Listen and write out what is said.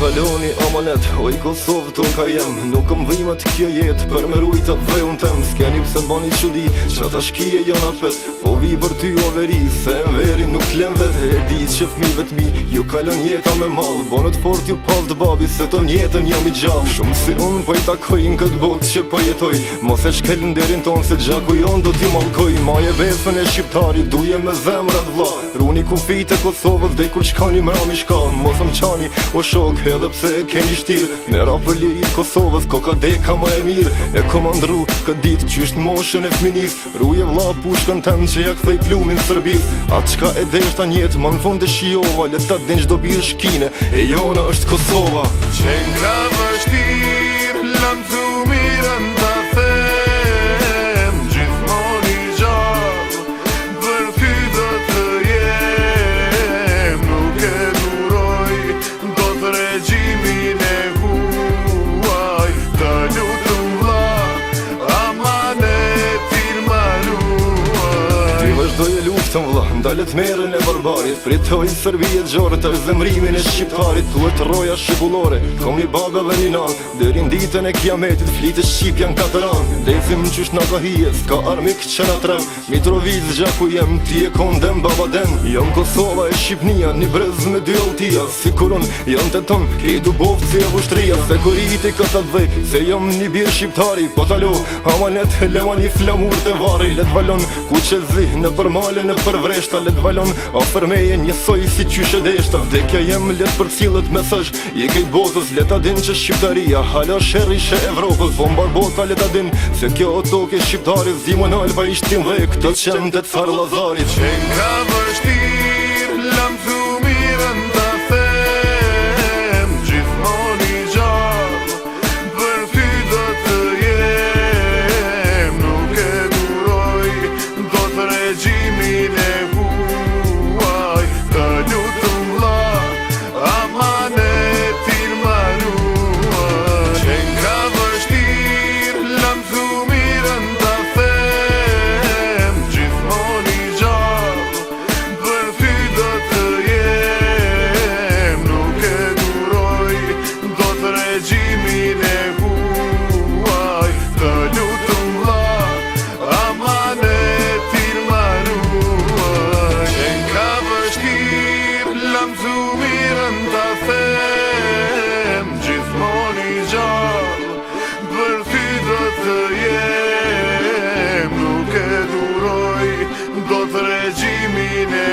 kaloni amanet, oj Kosovë ton ka jem. Nuk këm dhimet kjo jet, për me rujta dhejun tem. S'keni pse bani qudi, që ta shkije jona pet. Po vi për ty o veri, se në veri nuk lem vet. E di që fmive t'mi, ju kalon jeta me mal. Bonët fort ju pas të babi, se ton jetën jam i gjall. Shumë si unë po i takoj në këtë botë që po jetoj. Mos e shkel në derin ton, se gjaku jon do t'ju malkoj. Maje besën e shqiptari, duje me zemrat vlla. Runi kufit e Kosovës, dhe kur qkani mrami shkan. Mos më qani o shok, edhe pse e keni shtir. Me rapë lirit Kosovës, koka deka ma e mirë. E komandru këtë dit qysht moshën e fminis. Ruje vlla pushkën tem që ja kthej plumin sërbis. Atë qka e deshta njetë, ma në fund e shiova. Leta din qdo birë shkine, e jona është Kosova. Qenë ka vështirë, lam të mirën ta them. Gjithmon i gjallë, për ty do të jem. Nuk e duroj, do të regjimin e huaj. Ta lutëm vlla, amanetin ma luaj. Ti vazhdoje luftën vlla, ndalet merën e barbarit. Pritoj Serbi e gjore, të zemrimin e shqiptarit. Tu e të roja shqipullore, kom një baba dhe një nan. Dërin ditën e kiametit, flitë shqipjan katëran. Decim qysh nga kahije, s'ka armik që na trem. Mitrovic gjaku jem, ti e kondem baba den. Jam Kosova e Shqipnia, një brez me dy altia. Si kurun, jam të ton, ki du bovë si e vushtria. Se kuriti këta dhej, se jam një birë shqiptari. Po talo, amanet, lema një flamur të vari. Let valon, ku që zi, në përmale, në përvreshta. Let valon, afer meje, njësoj si qyshe deshta. Dekja jem, let për cilët mesazh, je kejt botës. Leta din që shqiptaria, hala shërrishe Evropës. Bombar bota leta din, se kjo o toke shqiptarit. Zimon alba ishtin dhe, këtë qenë të të farë lazarit. Qenë ka vështirë, lam të mirën ta them. Gjithmon i gjallë, për ty do të jem. Nuk e duroj, do të regjimin e huaj. Ta lutëm vlla, amanetin ma luaj. Qenë ka vështirë, lam të mirën ta them. Gjithmon i gjallë, për ty do të jem. Nuk e duroj, do të regjimin e huaj. Ta lutëm vlla, amanetin ma luaj. Qenë ka vështirë, lam të mirën ta them. Gjithmon i gjallë, për ty do të jem. Nuk e duroj, do të regjimin e